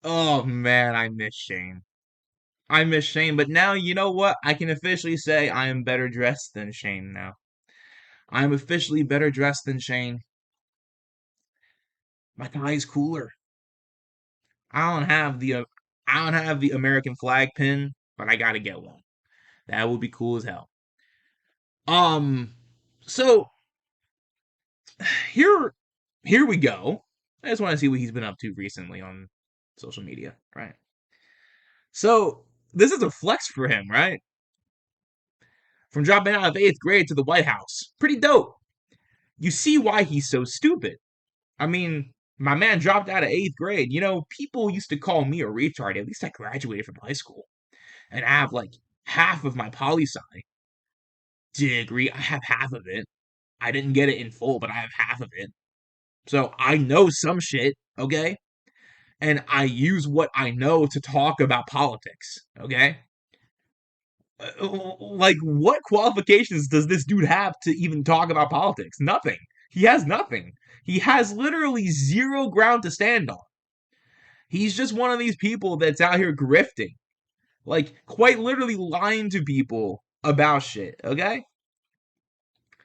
Oh man, I miss Shane. I miss Shane, but now you know what? I can officially say I am better dressed than Shane now. I am officially better dressed than Shane. My tie is cooler. I don't have the American flag pin, but I gotta get one. That would be cool as hell. Um, so here here we go. I just want to see what he's been up to recently on social media, right? So this is a flex for him, right? From dropping out of eighth grade to the White House. Pretty dope. You see why he's so stupid. I mean, my man dropped out of eighth grade. You know, people used to call me a retard. At least I graduated from high school. And I have like half of my poli sci degree. I have half of it. I didn't get it in full, but I have half of it. So I know some shit, okay? And I use what I know to talk about politics, okay? Like, what qualifications does this dude have to even talk about politics? Nothing. He has nothing. He has literally zero ground to stand on. He's just one of these people that's out here grifting. Like, quite literally lying to people about shit, okay?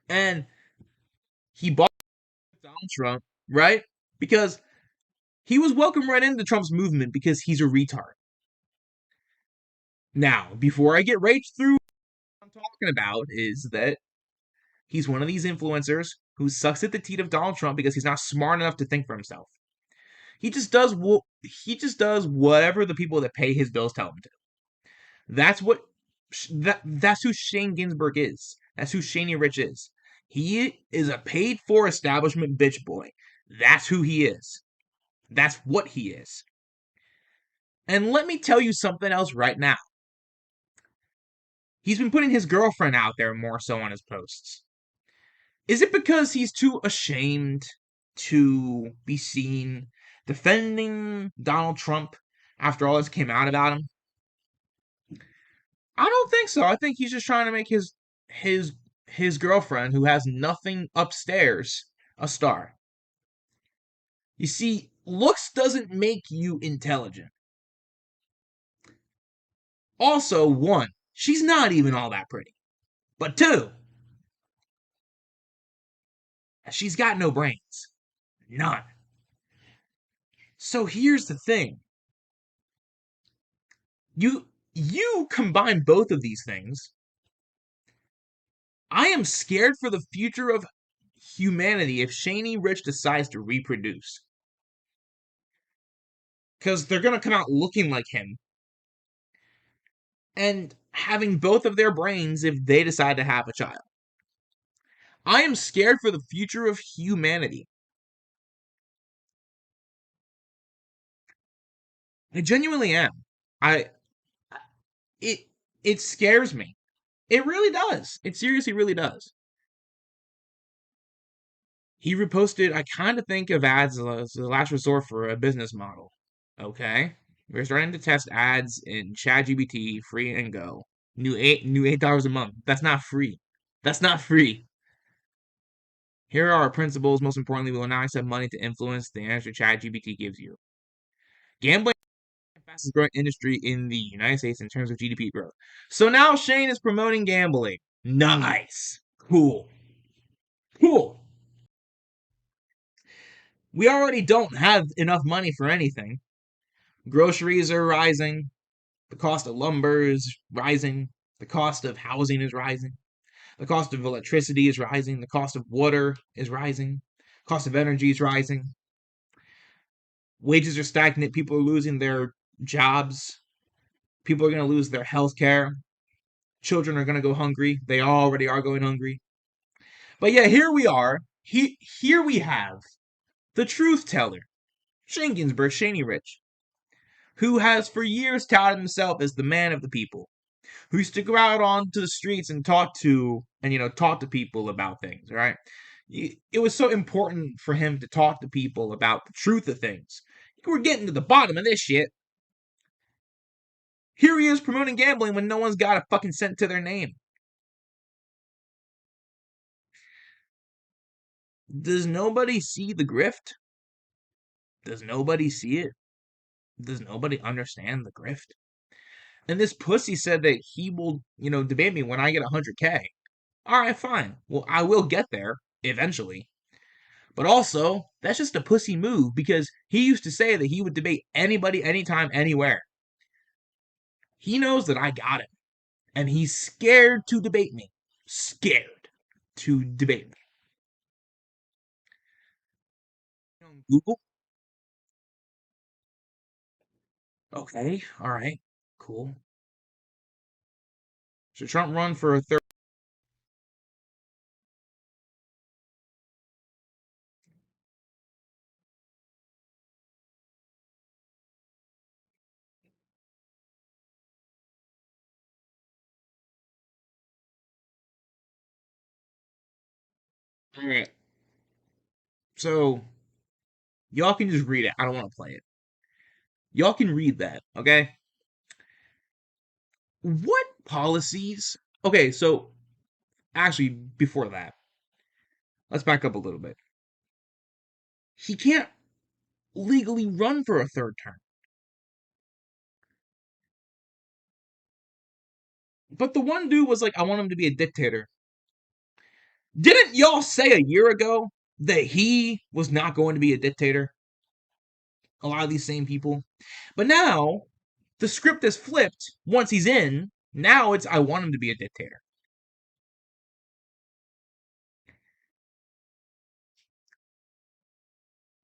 And he bought Donald Trump, right? Because he was welcomed right into Trump's movement because he's a retard. Now, before I get right through what I'm talking about, is that he's one of these influencers who sucks at the teat of Donald Trump because he's not smart enough to think for himself. He just does whatever the people that pay his bills tell him to. That's what that's who Shane Ginsberg is. That's who Shaney Rich is. He is a paid for establishment bitch boy. That's who he is. That's what he is. And let me tell you something else right now. He's been putting his girlfriend out there more so on his posts. Is it because he's too ashamed to be seen defending Donald Trump after all this came out about him? I don't think so. I think he's just trying to make his his girlfriend, who has nothing upstairs, a star. You see, looks doesn't make you intelligent. Also, one, she's not even all that pretty. But two, she's got no brains. None. So here's the thing. You combine both of these things. I am scared for the future of humanity if Shaney Rich decides to reproduce. Because they're going to come out looking like him and having both of their brains if they decide to have a child. I am scared for the future of humanity. I genuinely am. I it it scares me. It really does. It seriously really does. He reposted, I kind of think of ads as the last resort for a business model. Okay? We're starting to test ads in ChatGPT, free and go. New $8 a month. That's not free. That's not free. Here are our principles. Most importantly, we will not accept money to influence the answer ChatGPT gives you. Gambling is the fastest growing industry in the United States in terms of GDP growth. So now Shane is promoting gambling. Nice. Cool. Cool. We already don't have enough money for anything. Groceries are rising. The cost of lumber is rising. The cost of housing is rising. The cost of electricity is rising. The cost of water is rising. The cost of energy is rising. Wages are stagnant. People are losing their jobs. People are going to lose their health care. Children are going to go hungry. They already are going hungry. But yeah, here we are. Here we have the truth teller, Shane Ginsberg, Shaney Rich, who has for years touted himself as the man of the people, who used to go out onto the streets and talk to people about things, right? It was so important for him to talk to people about the truth of things. We're getting to the bottom of this shit. Here he is promoting gambling when no one's got a fucking cent to their name. Does nobody see the grift? Does nobody see it? Does nobody understand the grift? And this pussy said that he will, debate me when I get 100K. All right, fine. Well, I will get there eventually. But also, that's just a pussy move because he used to say that he would debate anybody, anytime, anywhere. He knows that I got him. And he's scared to debate me. Scared to debate me. Google? Okay, all right, cool. Should Trump run for a third? All right. So y'all can just read it. I don't want to play it. Y'all can read that, okay? What policies? Okay, so actually, before that, let's back up a little bit. He can't legally run for a third term. But the one dude was like, I want him to be a dictator. Didn't y'all say a year ago that he was not going to be a dictator? A lot of these same people. But now the script is flipped once he's in. Now it's I want him to be a dictator.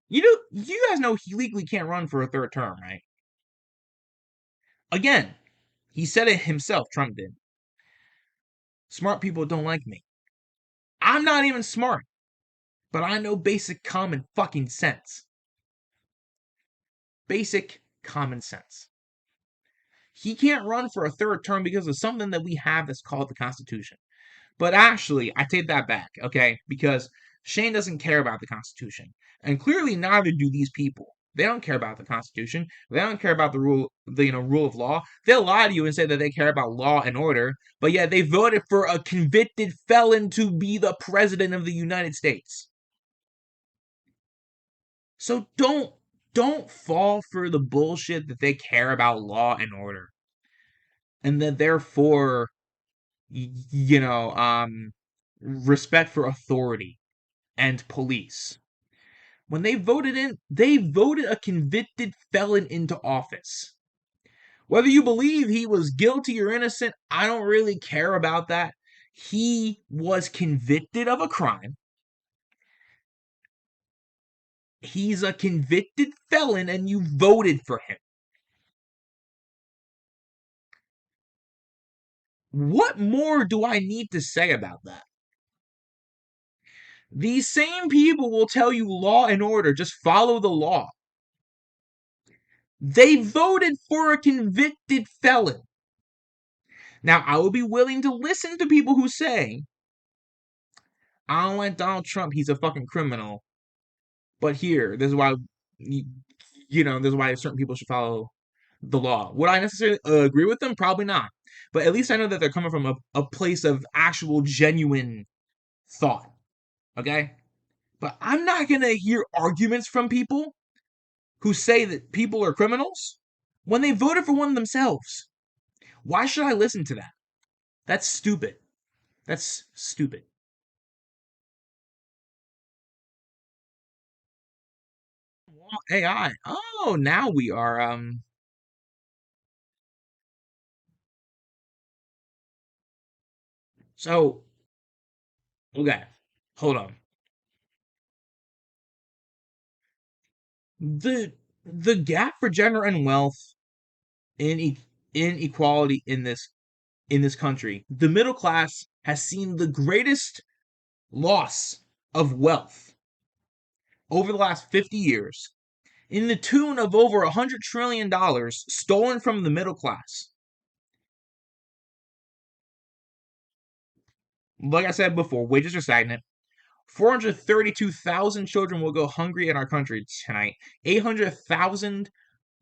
You guys know he legally can't run for a third term, right? Again, he said it himself, Trump did. Smart people don't like me. I'm not even smart, but I know basic common fucking sense. Basic common sense. He can't run for a third term because of something that we have that's called the Constitution. But actually, I take that back, okay? Because Shane doesn't care about the Constitution. And clearly neither do these people. They don't care about the Constitution. They don't care about the rule of law. They'll lie to you and say that they care about law and order, but yet they voted for a convicted felon to be the president of the United States. So don't fall for the bullshit that they care about law and order. And that therefore, respect for authority and police. When they voted a convicted felon into office. Whether you believe he was guilty or innocent, I don't really care about that. He was convicted of a crime. He's a convicted felon and you voted for him. What more do I need to say about that? These same people will tell you law and order, just follow the law. They voted for a convicted felon. Now, I will be willing to listen to people who say, I don't like Donald Trump, he's a fucking criminal. But here, this is why, this is why certain people should follow the law. Would I necessarily agree with them? Probably not. But at least I know that they're coming from a place of actual, genuine thought. Okay? But I'm not going to hear arguments from people who say that people are criminals when they voted for one themselves. Why should I listen to that? That's stupid. That's stupid. AI. Oh, now we are so okay. Hold on. The gap for gender and wealth in inequality in this country. The middle class has seen the greatest loss of wealth over the last 50 years in the tune of over $100 trillion stolen from the middle class. Like I said before, wages are stagnant. 432,000 children will go hungry in our country tonight. 800,000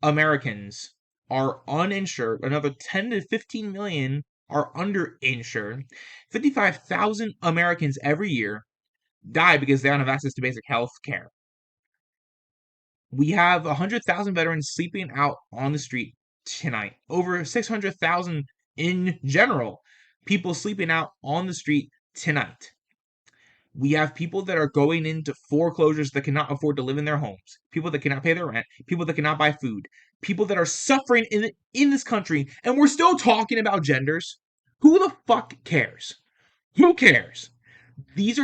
Americans are uninsured. Another 10 to 15 million are underinsured. 55,000 Americans every year die because they don't have access to basic health care. We have 100,000 veterans sleeping out on the street tonight. Over 600,000 in general, people sleeping out on the street tonight. We have people that are going into foreclosures that cannot afford to live in their homes, people that cannot pay their rent, people that cannot buy food, people that are suffering in this country, and we're still talking about genders. Who the fuck cares? Who cares? These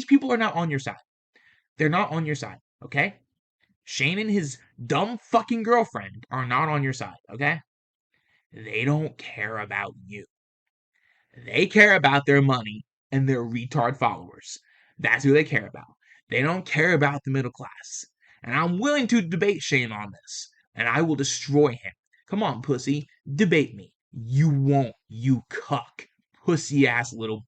people are not on your side. They're not on your side, okay? Shane and his dumb fucking girlfriend are not on your side, okay? They don't care about you. They care about their money and their retard followers. That's who they care about. They don't care about the middle class. And I'm willing to debate Shane on this. And I will destroy him. Come on, pussy. Debate me. You won't, you cuck. Pussy ass little